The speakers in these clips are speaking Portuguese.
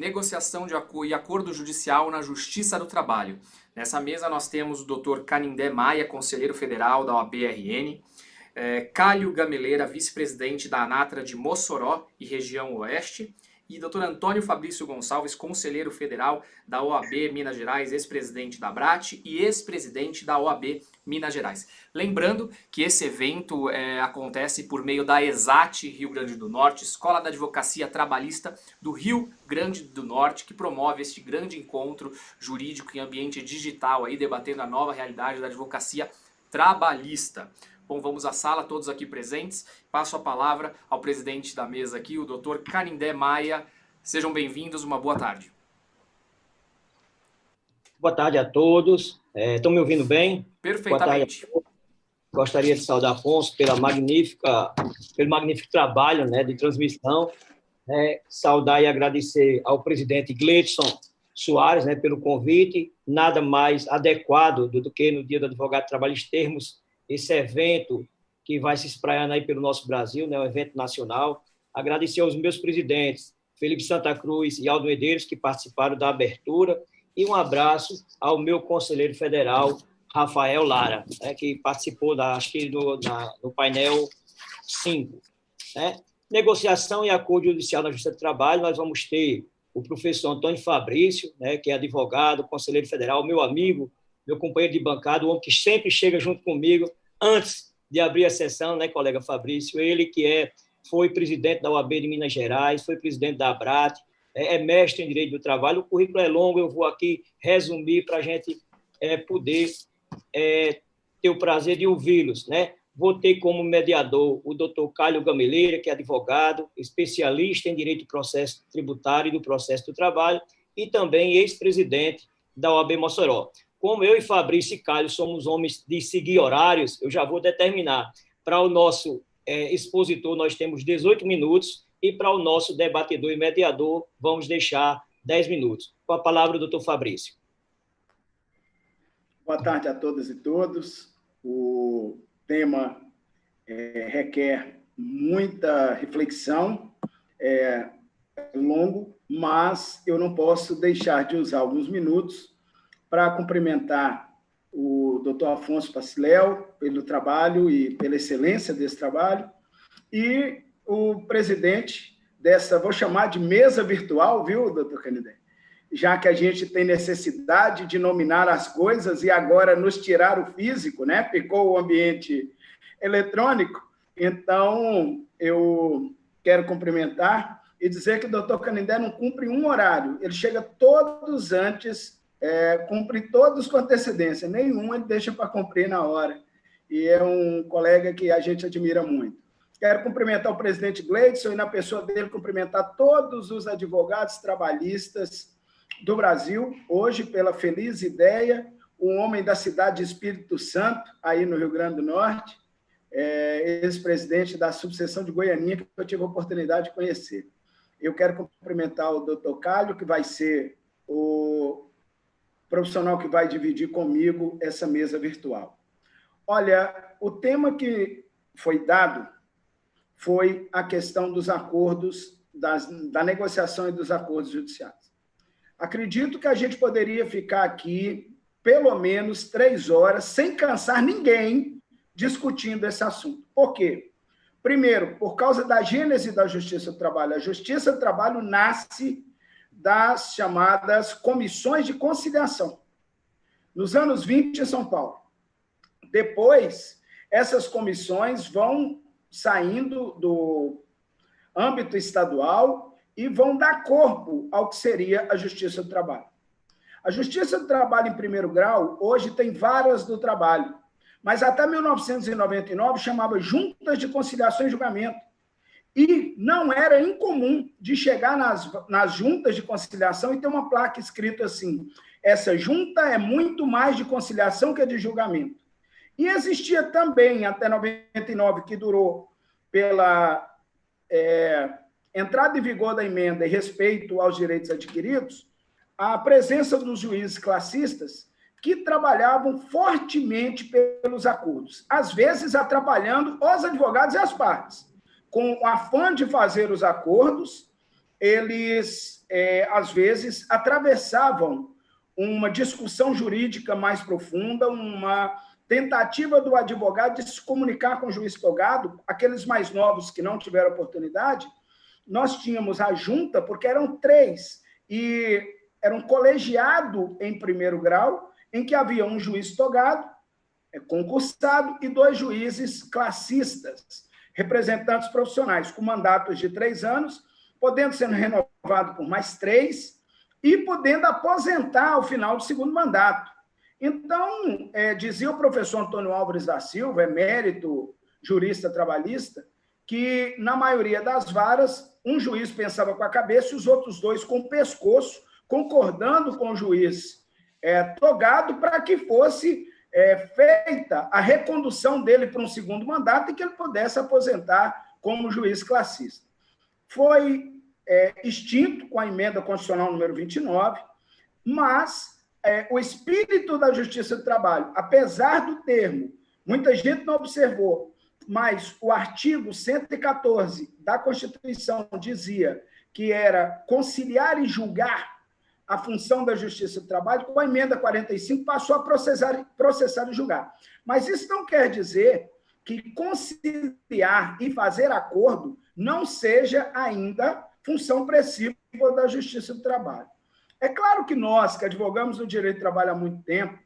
negociação e acordo judicial na Justiça do Trabalho. Nessa mesa nós temos o Dr. Canindé Maia, conselheiro federal da OAB-RN, Cálio Gameleira, vice-presidente da ANATRA de Mossoró e região Oeste, e Dr. Antônio Fabrício Gonçalves, conselheiro federal da OAB Minas Gerais, ex-presidente da ABRAT e ex-presidente da OAB Minas Gerais. Lembrando que esse evento acontece por meio da ESAT Rio Grande do Norte, Escola da Advocacia Trabalhista do Rio Grande do Norte, que promove este grande encontro jurídico em ambiente digital, aí debatendo a nova realidade da advocacia trabalhista. Bom, vamos à sala, todos aqui presentes. Passo a palavra ao presidente da mesa aqui, o Dr. Canindé Maia. Sejam bem-vindos, uma boa tarde. Boa tarde a todos. Estão me ouvindo bem? Perfeitamente. Gostaria de saudar Afonso pelo magnífico trabalho, né, de transmissão. Saudar e agradecer ao presidente Gleidson Soares, né, pelo convite. Nada mais adequado do que no Dia do Advogado Trabalhista termos esse evento que vai se espraiando aí pelo nosso Brasil, né, um evento nacional. Agradecer aos meus presidentes, Felipe Santa Cruz e Aldo Medeiros, que participaram da abertura, e um abraço ao meu conselheiro federal, Rafael Lara, né, que participou no painel 5. Né? Negociação e acordo judicial na Justiça do Trabalho, nós vamos ter o professor Antônio Fabrício, né, que é advogado, conselheiro federal, meu amigo, meu companheiro de bancada, o homem que sempre chega junto comigo antes de abrir a sessão, né, colega Fabrício? Ele que foi presidente da OAB de Minas Gerais, foi presidente da ABRAT, é mestre em Direito do Trabalho. O currículo é longo, eu vou aqui resumir para a gente poder ter o prazer de ouvi-los, né? Vou ter como mediador o doutor Cálio Gameleira, que é advogado, especialista em Direito do Processo Tributário e do Processo do Trabalho, e também ex-presidente da OAB Mossoró. Como eu e Fabrício e Cálio somos homens de seguir horários, eu já vou determinar. Para o nosso expositor, nós temos 18 minutos, e para o nosso debatedor e mediador, vamos deixar 10 minutos. Com a palavra, o doutor Fabrício. Boa tarde a todas e todos. O tema requer muita reflexão, é longo, mas eu não posso deixar de usar alguns minutos para cumprimentar o doutor Afonso Paciléu pelo trabalho e pela excelência desse trabalho, e o presidente dessa, vou chamar de mesa virtual, viu, doutor Canindé? Já que a gente tem necessidade de nominar as coisas e agora nos tirar o físico, né? Ficou o ambiente eletrônico, então eu quero cumprimentar e dizer que o doutor Canindé não cumpre um horário, ele chega todos antes, cumpre todos com antecedência, nenhum ele deixa para cumprir na hora, e é um colega que a gente admira muito. Quero cumprimentar o presidente Gleidson e, na pessoa dele, cumprimentar todos os advogados trabalhistas do Brasil, hoje, pela feliz ideia, um homem da cidade de Espírito Santo, aí no Rio Grande do Norte, ex-presidente da subseção de Goianinha, que eu tive a oportunidade de conhecer. Eu quero cumprimentar o doutor Cálio, que vai ser o profissional que vai dividir comigo essa mesa virtual. Olha, o tema que foi dado foi a questão dos acordos, da negociação e dos acordos judiciais. Acredito que a gente poderia ficar aqui pelo menos 3 horas, sem cansar ninguém, discutindo esse assunto. Por quê? Primeiro, por causa da gênese da Justiça do Trabalho. A Justiça do Trabalho nasce das chamadas comissões de conciliação, nos anos 20 em São Paulo. Depois, essas comissões vão saindo do âmbito estadual e vão dar corpo ao que seria a Justiça do Trabalho. A Justiça do Trabalho, em primeiro grau, hoje tem varas do trabalho, mas até 1999 chamava Juntas de Conciliação e Julgamento. E não era incomum de chegar nas juntas de conciliação e ter uma placa escrita assim: essa junta é muito mais de conciliação que de julgamento. E existia também, até 99, que durou pela entrada em vigor da emenda e respeito aos direitos adquiridos, a presença dos juízes classistas que trabalhavam fortemente pelos acordos, às vezes atrapalhando os advogados e as partes. Com o afã de fazer os acordos, eles às vezes, atravessavam uma discussão jurídica mais profunda, uma tentativa do advogado de se comunicar com o juiz togado. Aqueles mais novos que não tiveram oportunidade, nós tínhamos a junta, porque eram 3, e era um colegiado em primeiro grau, em que havia um juiz togado, concursado, e 2 juízes classistas, representantes profissionais, com mandatos de 3 anos, podendo ser renovado por mais 3, e podendo aposentar ao final do segundo mandato. Então, dizia o professor Antônio Álvares da Silva, emérito jurista trabalhista, que, na maioria das varas, um juiz pensava com a cabeça e os outros 2 com o pescoço, concordando com o juiz togado para que fosse feita a recondução dele para um segundo mandato e que ele pudesse aposentar como juiz classista. Foi extinto com a emenda constitucional número 29, mas o espírito da Justiça do Trabalho, apesar do termo, muita gente não observou, mas o artigo 114 da Constituição dizia que era conciliar e julgar a função da Justiça do Trabalho, com a emenda 45 passou a processar e julgar. Mas isso não quer dizer que conciliar e fazer acordo não seja ainda função precípua da Justiça do Trabalho. É claro que nós, que advogamos no direito do trabalho há muito tempo,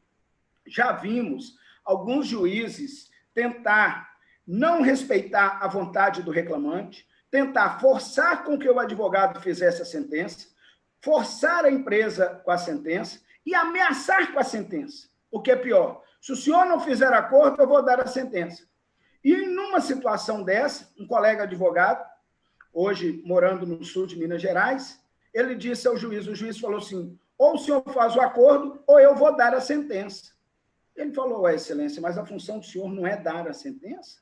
já vimos alguns juízes tentar não respeitar a vontade do reclamante, tentar forçar com que o advogado fizesse a sentença, forçar a empresa com a sentença e ameaçar com a sentença. O que é pior, se o senhor não fizer acordo, eu vou dar a sentença. E, numa situação dessa, um colega advogado, hoje morando no sul de Minas Gerais, ele disse ao juiz, o juiz falou assim, ou o senhor faz o acordo, ou eu vou dar a sentença. Ele falou, excelência, mas a função do senhor não é dar a sentença?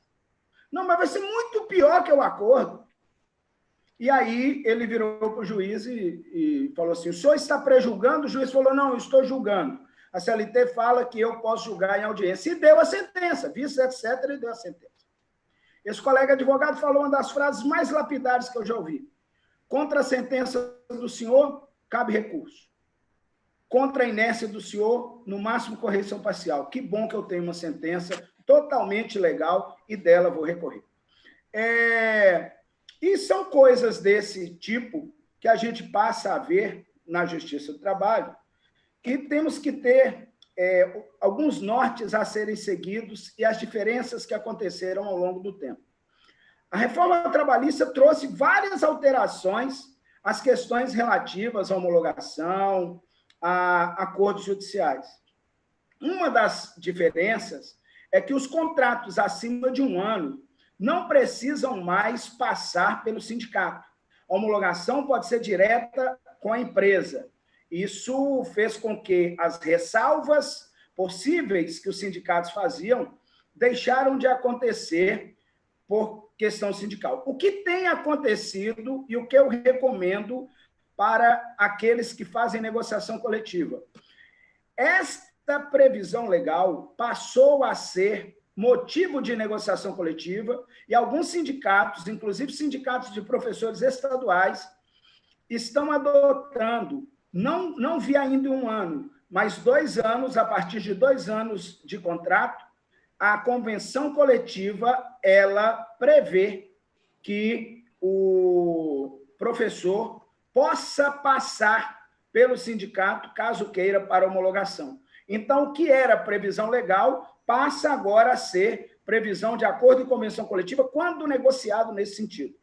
Não, mas vai ser muito pior que o acordo. E aí ele virou para o juiz e falou assim, o senhor está prejulgando? O juiz falou, não, eu estou julgando. A CLT fala que eu posso julgar em audiência. E deu a sentença, vice, etc., ele deu a sentença. Esse colega advogado falou uma das frases mais lapidares que eu já ouvi. Contra a sentença do senhor, cabe recurso. Contra a inércia do senhor, no máximo, correção parcial. Que bom que eu tenho uma sentença totalmente legal e dela vou recorrer. E são coisas desse tipo que a gente passa a ver na Justiça do Trabalho e temos que ter alguns nortes a serem seguidos e as diferenças que aconteceram ao longo do tempo. A reforma trabalhista trouxe várias alterações às questões relativas à homologação, a acordos judiciais. Uma das diferenças é que os contratos acima de 1 ano não precisam mais passar pelo sindicato. A homologação pode ser direta com a empresa. Isso fez com que as ressalvas possíveis que os sindicatos faziam deixaram de acontecer por questão sindical. O que tem acontecido e o que eu recomendo para aqueles que fazem negociação coletiva? Esta previsão legal passou a ser motivo de negociação coletiva e alguns sindicatos, inclusive sindicatos de professores estaduais, estão adotando, não vi ainda 1 ano, mas 2 anos, a partir de 2 anos de contrato, a convenção coletiva, ela prevê que o professor possa passar pelo sindicato, caso queira, para homologação. Então, o que era previsão legal passa agora a ser previsão de acordo e convenção coletiva, quando negociado nesse sentido.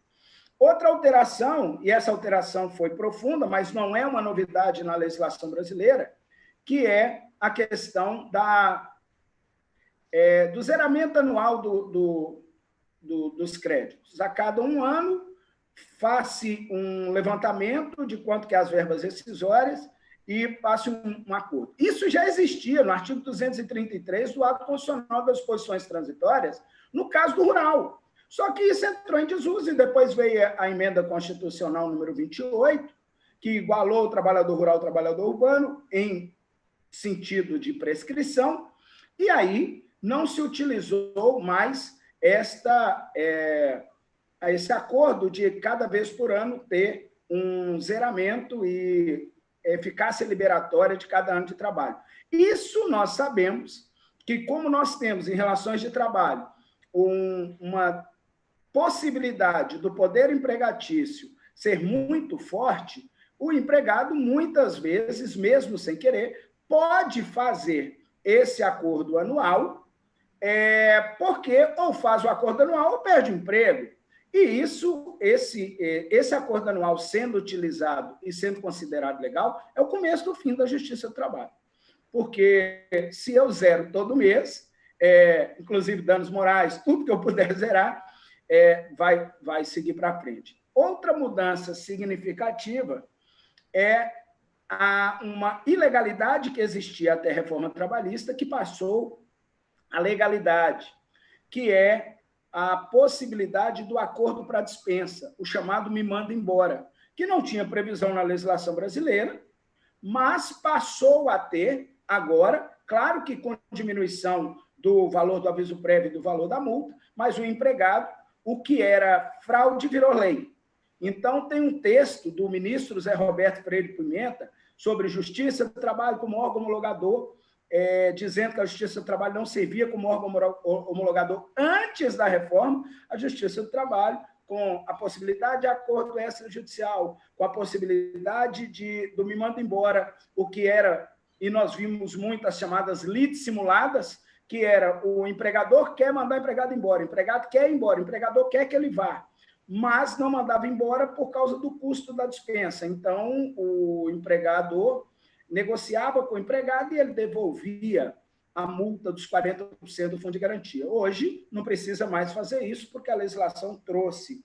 Outra alteração, e essa alteração foi profunda, mas não é uma novidade na legislação brasileira, que é a questão do zeramento anual dos créditos. A cada 1 ano, faz-se um levantamento de quanto que é as verbas rescisórias e passe um acordo. Isso já existia no artigo 233 do Ato Constitucional das Disposições Transitórias, no caso do rural. Só que isso entrou em desuso e depois veio a emenda constitucional número 28, que igualou o trabalhador rural ao trabalhador urbano em sentido de prescrição, e aí não se utilizou mais esse acordo de cada vez por ano ter um zeramento e eficácia liberatória de cada ano de trabalho. Isso nós sabemos que, como nós temos em relações de trabalho uma possibilidade do poder empregatício ser muito forte, o empregado, muitas vezes, mesmo sem querer, pode fazer esse acordo anual, porque ou faz o acordo anual ou perde o emprego. E isso, esse acordo anual sendo utilizado e sendo considerado legal, é o começo do fim da Justiça do Trabalho. Porque se eu zero todo mês, inclusive danos morais, tudo que eu puder zerar, vai seguir para frente. Outra mudança significativa é uma ilegalidade que existia até a reforma trabalhista, que passou a legalidade, que é a possibilidade do acordo para dispensa, o chamado me manda embora, que não tinha previsão na legislação brasileira, mas passou a ter agora, claro que com diminuição do valor do aviso prévio e do valor da multa, mas o empregado, o que era fraude virou lei. Então, tem um texto do ministro Zé Roberto Freire Pimenta sobre justiça do trabalho como órgão homologador, dizendo que a Justiça do Trabalho não servia como órgão homologador antes da reforma, a Justiça do Trabalho, com a possibilidade de acordo extrajudicial, com a possibilidade do me manda embora, o que era, e nós vimos muitas chamadas lides simuladas, que era o empregador quer mandar o empregado embora, o empregado quer ir embora, o empregador quer que ele vá, mas não mandava embora por causa do custo da dispensa. Então, o empregador negociava com o empregado e ele devolvia a multa dos 40% do fundo de garantia. Hoje, não precisa mais fazer isso, porque a legislação trouxe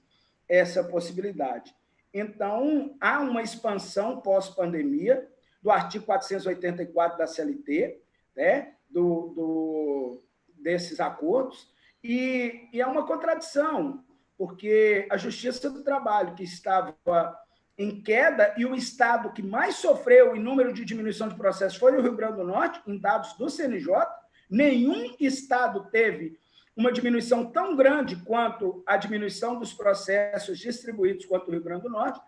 essa possibilidade. Então, há uma expansão pós-pandemia do artigo 484 da CLT, né, desses acordos, e é uma contradição, porque a Justiça do Trabalho, que estava em queda, e o estado que mais sofreu em número de diminuição de processos foi o Rio Grande do Norte, em dados do CNJ. Nenhum estado teve uma diminuição tão grande quanto a diminuição dos processos distribuídos quanto o Rio Grande do Norte.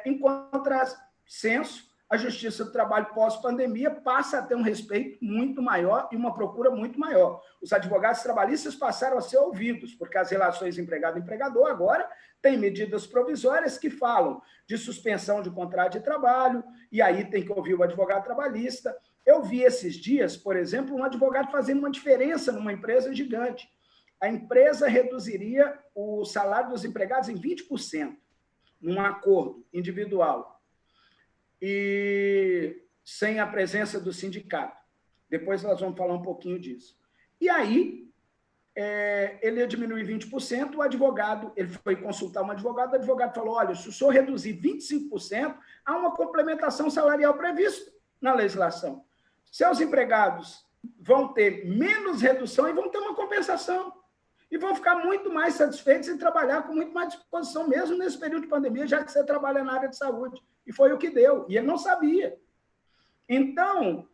Em contrassenso, a Justiça do Trabalho pós-pandemia passa a ter um respeito muito maior e uma procura muito maior. Os advogados trabalhistas passaram a ser ouvidos, porque as relações empregado-empregador agora têm medidas provisórias que falam de suspensão de contrato de trabalho, e aí tem que ouvir o advogado trabalhista. Eu vi esses dias, por exemplo, um advogado fazendo uma diferença numa empresa gigante. A empresa reduziria o salário dos empregados em 20%, num acordo individual, e sem a presença do sindicato. Depois nós vamos falar um pouquinho disso. E aí, ele ia diminuir 20%, o advogado, ele foi consultar um advogado, o advogado falou, olha, se o senhor reduzir 25%, há uma complementação salarial prevista na legislação. Seus empregados vão ter menos redução e vão ter uma compensação. E vão ficar muito mais satisfeitos em trabalhar com muito mais disposição, mesmo nesse período de pandemia, já que você trabalha na área de saúde. E foi o que deu. E ele não sabia. Então,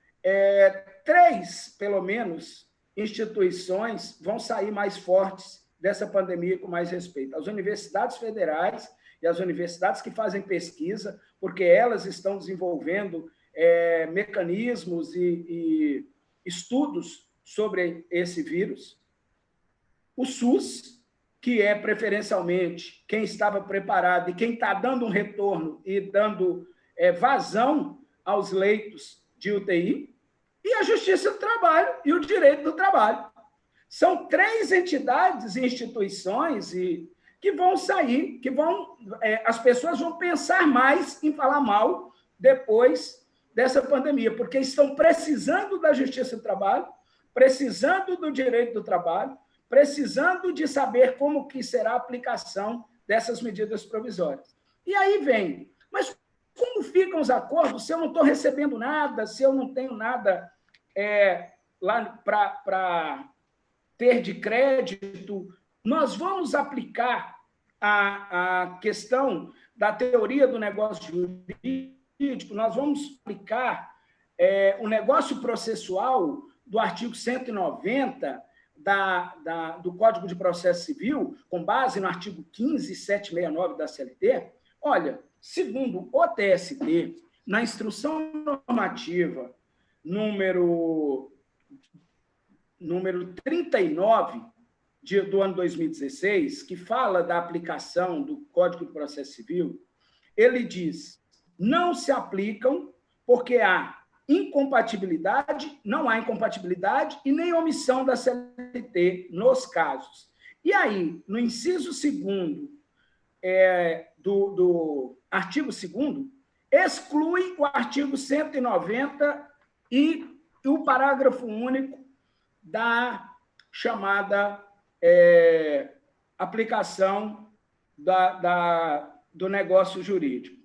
3, pelo menos, instituições vão sair mais fortes dessa pandemia com mais respeito. As universidades federais e as universidades que fazem pesquisa, porque elas estão desenvolvendo mecanismos e estudos sobre esse vírus. O SUS, que é preferencialmente quem estava preparado e quem está dando um retorno e dando vazão aos leitos de UTI, e a Justiça do Trabalho e o Direito do Trabalho. São 3 entidades e instituições que vão sair, as pessoas vão pensar mais em falar mal depois dessa pandemia, porque estão precisando da Justiça do Trabalho, precisando do Direito do Trabalho, precisando de saber como que será a aplicação dessas medidas provisórias. E aí vem, mas como ficam os acordos se eu não estou recebendo nada, se eu não tenho nada lá para ter de crédito? Nós vamos aplicar a questão da teoria do negócio jurídico, nós vamos aplicar o negócio processual do artigo 190 do Código de Processo Civil, com base no artigo 15.769 da CLT. Olha, Segundo o TST, na instrução normativa número 39 do ano 2016, que fala da aplicação do Código de Processo Civil, ele diz: não se aplicam porque não há incompatibilidade e nem omissão da CLT nos casos. E aí, no inciso 2º do artigo 2º, exclui o artigo 190 e o parágrafo único da chamada aplicação do negócio jurídico.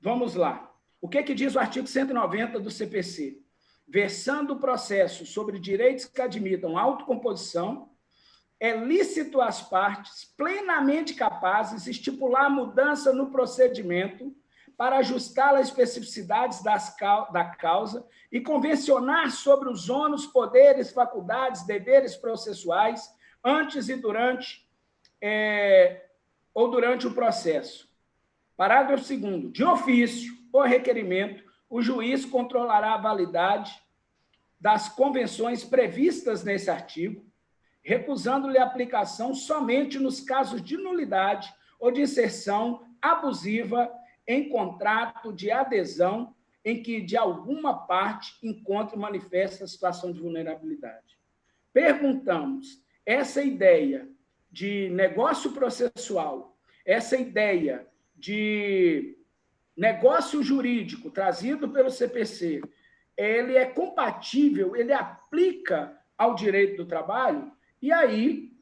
Vamos lá. O que diz o artigo 190 do CPC? Versando o processo sobre direitos que admitam autocomposição, é lícito às partes plenamente capazes estipular mudança no procedimento para ajustá-la às especificidades da causa e convencionar sobre os ônus, poderes, faculdades, deveres processuais antes e durante o processo. Parágrafo 2º. De ofício ou requerimento, o juiz controlará a validade das convenções previstas nesse artigo, recusando-lhe a aplicação somente nos casos de nulidade ou de inserção abusiva em contrato de adesão em que, de alguma parte, encontre manifesta situação de vulnerabilidade. Perguntamos, essa ideia de negócio processual, essa ideia de negócio jurídico trazido pelo CPC, ele é compatível, ele aplica ao direito do trabalho? E aí,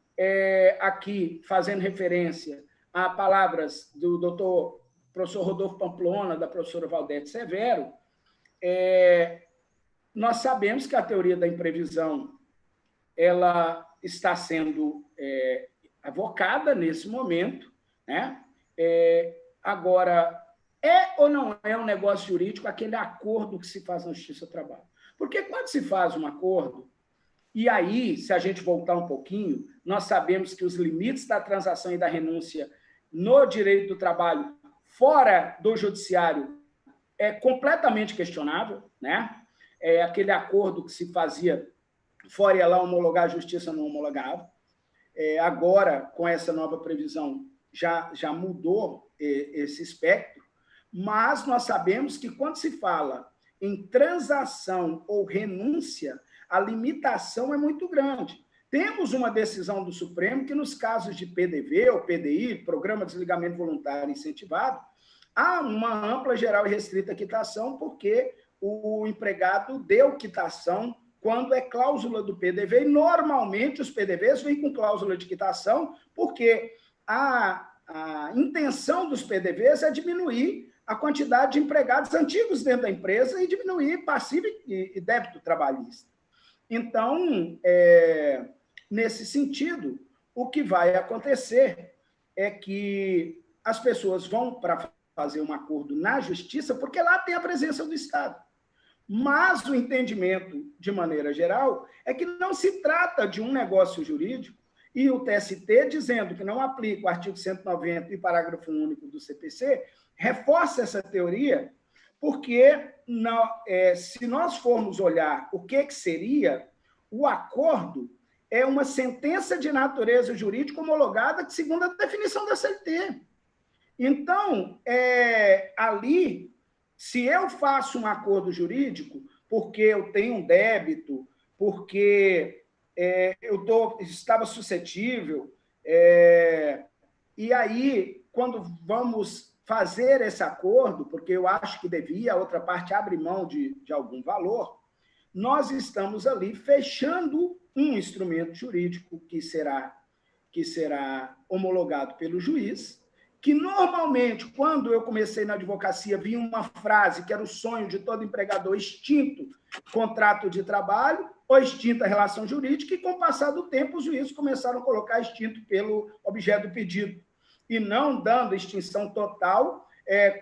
aqui, fazendo referência a palavras do professor Rodolfo Pamplona, da professora Valdete Severo, nós sabemos que a teoria da imprevisão ela está sendo avocada nesse momento, né? Agora, ou não é um negócio jurídico aquele acordo que se faz na Justiça do Trabalho? Porque quando se faz um acordo, e aí, se a gente voltar um pouquinho, nós sabemos que os limites da transação e da renúncia no direito do trabalho fora do judiciário é completamente questionável, né? É aquele acordo que se fazia fora ia lá homologar, a justiça não homologava. Agora, com essa nova previsão, já mudou esse espectro, mas nós sabemos que quando se fala em transação ou renúncia, a limitação é muito grande. Temos uma decisão do Supremo que, nos casos de PDV ou PDI, Programa de Desligamento Voluntário Incentivado, há uma ampla, geral e restrita quitação, porque o empregado deu quitação quando é cláusula do PDV, e normalmente os PDVs vêm com cláusula de quitação, porque a intenção dos PDVs é diminuir a quantidade de empregados antigos dentro da empresa e diminuir passivo e débito trabalhista. Então, nesse sentido, o que vai acontecer é que as pessoas vão para fazer um acordo na justiça, porque lá tem a presença do Estado. Mas o entendimento, de maneira geral, é que não se trata de um negócio jurídico, e o TST, dizendo que não aplica o artigo 190 e parágrafo único do CPC, reforça essa teoria, porque se nós formos olhar o que seria, o acordo é uma sentença de natureza jurídica homologada segundo a definição da CLT. Então, ali, se eu faço um acordo jurídico, porque eu tenho um débito, porque eu estava suscetível, e aí, quando vamos fazer esse acordo, porque eu acho que devia, a outra parte abre mão de algum valor, nós estamos ali fechando um instrumento jurídico que será homologado pelo juiz, que normalmente, quando eu comecei na advocacia, vinha uma frase que era o sonho de todo empregador: extinto contrato de trabalho ou extinta relação jurídica, e com o passar do tempo os juízes começaram a colocar extinto pelo objeto do pedido, e não dando extinção total,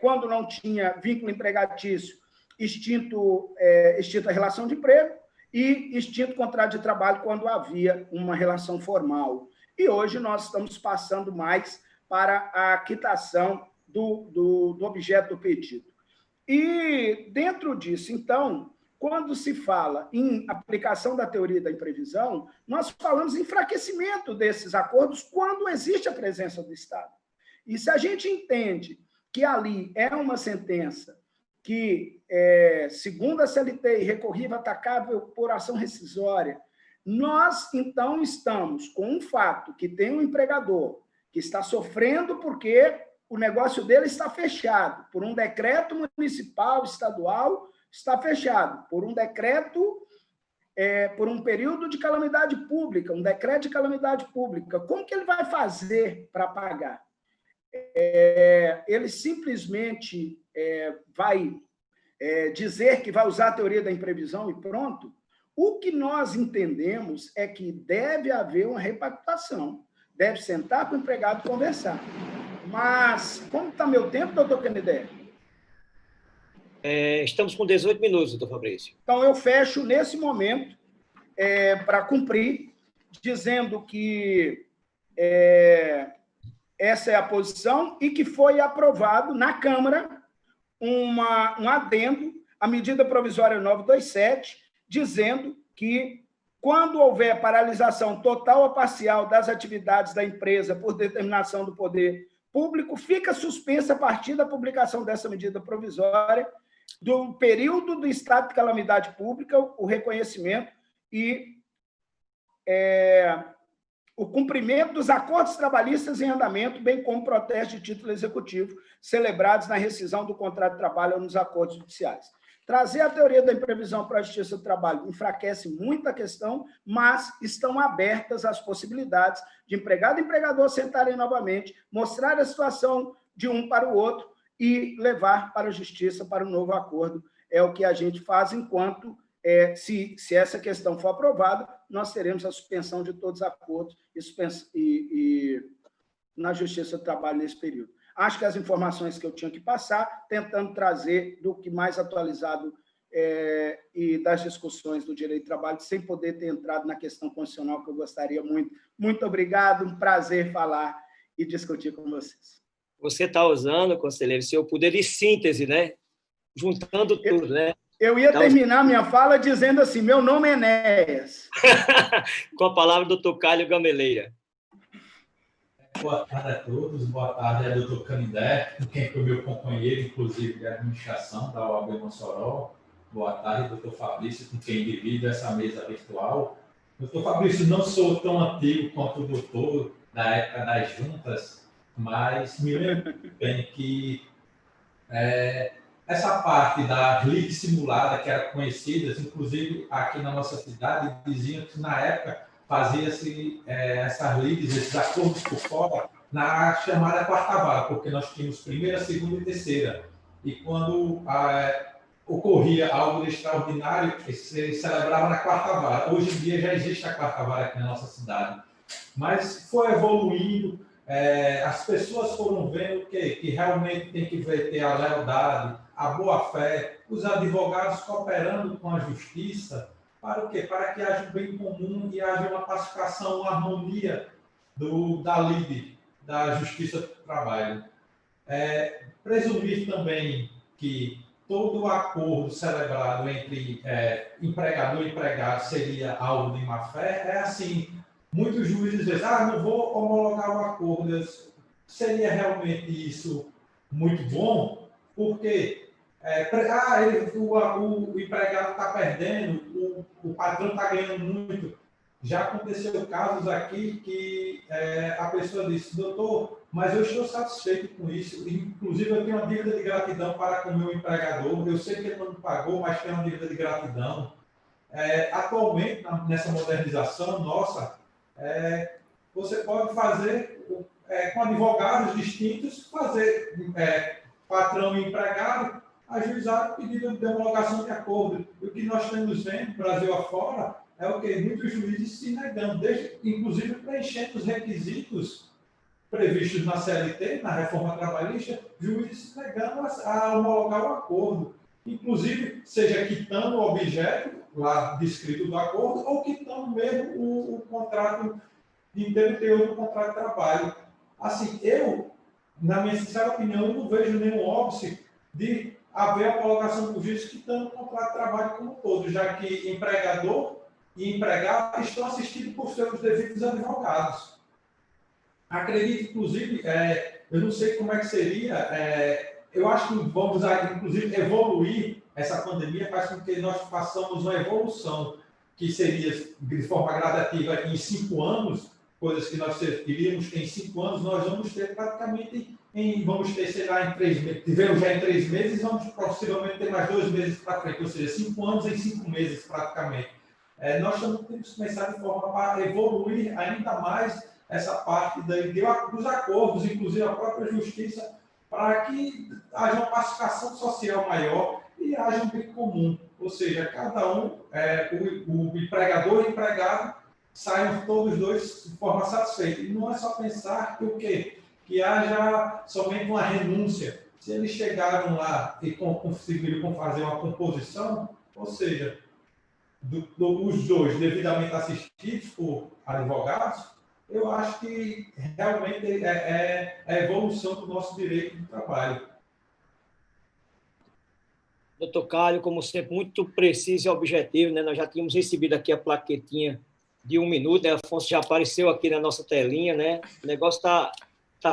quando não tinha vínculo empregatício, extinta relação de emprego, e extinto contrato de trabalho quando havia uma relação formal. E hoje nós estamos passando mais para a quitação do objeto do pedido. E, dentro disso, então, quando se fala em aplicação da teoria da imprevisão, nós falamos em enfraquecimento desses acordos quando existe a presença do Estado. E se a gente entende que ali é uma sentença que, segundo a CLT, irrecorrível, atacável por ação rescisória, nós, então, estamos com um fato que tem um empregador que está sofrendo porque o negócio dele está fechado por um decreto municipal, estadual, está fechado por um decreto, por um período de calamidade pública, um decreto de calamidade pública. Como que ele vai fazer para pagar? Ele simplesmente vai dizer que vai usar a teoria da imprevisão e pronto? O que nós entendemos é que deve haver uma repactuação, deve sentar com o empregado e conversar. Mas, como está meu tempo, doutor Canindé? Estamos com 18 minutos, doutor Fabrício. Então, eu fecho nesse momento para cumprir, dizendo que essa é a posição e que foi aprovado na Câmara um adendo à medida provisória 927, dizendo que, quando houver paralisação total ou parcial das atividades da empresa por determinação do poder público, fica suspensa a partir da publicação dessa medida provisória, do período do estado de calamidade pública, o reconhecimento e o cumprimento dos acordos trabalhistas em andamento, bem como protesto de título executivo celebrados na rescisão do contrato de trabalho ou nos acordos judiciais. Trazer a teoria da imprevisão para a Justiça do Trabalho enfraquece muito a questão, mas estão abertas as possibilidades de empregado e empregador sentarem novamente, mostrar a situação de um para o outro e levar para a Justiça para um novo acordo. É o que a gente faz enquanto, se essa questão for aprovada, nós teremos a suspensão de todos os acordos e na Justiça do Trabalho nesse período. Acho que as informações que eu tinha que passar, tentando trazer do que mais atualizado e das discussões do direito do trabalho, sem poder ter entrado na questão constitucional, que eu gostaria muito. Muito obrigado, um prazer falar e discutir com vocês. Você está usando, conselheiro, seu poder de síntese, né? Juntando tudo, né? Eu ia terminar minha fala dizendo assim, meu nome é Enéas. Com a palavra do doutor Cálio Gameleira. Boa tarde a todos, boa tarde ao doutor Canindé, quem foi meu companheiro, inclusive, de administração da OAB Mossoró. Boa tarde, doutor Fabrício, com quem divido essa mesa virtual. Doutor Fabrício, não sou tão antigo quanto o doutor da época das juntas, mas me lembro bem que essa parte da lead simulada, que era conhecida, inclusive aqui na nossa cidade, diziam que na época fazia-se essas leads, esses acordos por fora, na chamada quarta vara, porque nós tínhamos primeira, segunda e terceira. E quando ocorria algo de extraordinário, se celebrava na quarta vara. Hoje em dia já existe a quarta vara aqui na nossa cidade. Mas foi evoluindo, as pessoas foram vendo que realmente tem que ter a lealdade, a boa-fé, os advogados cooperando com a justiça. Para o quê? Para que haja um bem comum e haja uma pacificação, uma harmonia da LIDE, da Justiça do Trabalho. Presumir também que todo acordo celebrado entre empregador e empregado seria algo de má-fé. É assim, muitos juízes dizem, não vou homologar o acordo. Seria realmente isso muito bom? Porque o empregado está perdendo, o patrão está ganhando muito. Já aconteceu casos aqui que a pessoa disse, doutor, mas eu estou satisfeito com isso. Inclusive, eu tenho uma dívida de gratidão para com o meu empregador. Eu sei que ele não me pagou, mas tenho uma dívida de gratidão. Atualmente, nessa modernização nossa, você pode fazer, com advogados distintos, fazer patrão e empregado, ajuizar o pedido de homologação de acordo. E o que nós estamos vendo, Brasil afora, é o que muitos juízes se negando, inclusive preenchendo os requisitos previstos na CLT, na reforma trabalhista, juízes se negando a homologar o acordo. Inclusive, seja quitando o objeto, lá descrito do acordo, ou quitando mesmo o contrato inteiro teor do contrato de trabalho. Assim, eu na minha sincera opinião, eu não vejo nenhum óbice de haver a colocação por juízes que estão no contrato de trabalho como um todo, já que empregador e empregado estão assistidos por seus devidos advogados. Acredito, inclusive, eu não sei como é que seria, eu acho que vamos, inclusive, evoluir essa pandemia, faz com que nós façamos uma evolução, que seria de forma gradativa em 5 anos, coisas que nós iríamos ter em 5 anos, nós vamos ter praticamente, vamos ter, sei lá, em 3 meses, tivemos já em 3 meses, vamos possivelmente ter mais 2 meses para frente, ou seja, 5 anos em 5 meses praticamente. Nós temos que começar de forma para evoluir ainda mais essa parte dos acordos, inclusive a própria justiça, para que haja uma pacificação social maior e haja um bem comum, ou seja, cada um, o empregador e o empregado, saiam todos dois de forma satisfeita. E não é só pensar que o quê? Que haja somente uma renúncia. Se eles chegaram lá e conseguiram fazer uma composição, ou seja, os dois devidamente assistidos por advogados, eu acho que realmente é a evolução do nosso direito do trabalho. Doutor Cálio, como sempre, muito preciso e objetivo, né? Nós já tínhamos recebido aqui a plaquetinha de 1 minuto, né? Afonso já apareceu aqui na nossa telinha, né? O negócio tá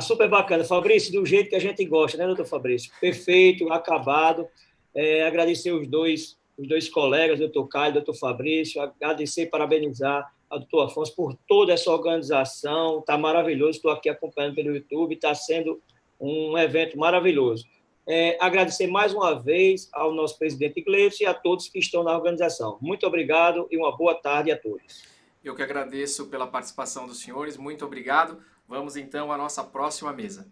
super bacana. Fabrício, do jeito que a gente gosta, né, doutor Fabrício? Perfeito, acabado. Agradecer os dois colegas, doutor Cálio, doutor Fabrício, agradecer e parabenizar ao doutor Afonso por toda essa organização. Está maravilhoso, estou aqui acompanhando pelo YouTube, está sendo um evento maravilhoso. Agradecer mais uma vez ao nosso presidente Gleidson e a todos que estão na organização. Muito obrigado e uma boa tarde a todos. Eu que agradeço pela participação dos senhores, muito obrigado. Vamos então à nossa próxima mesa.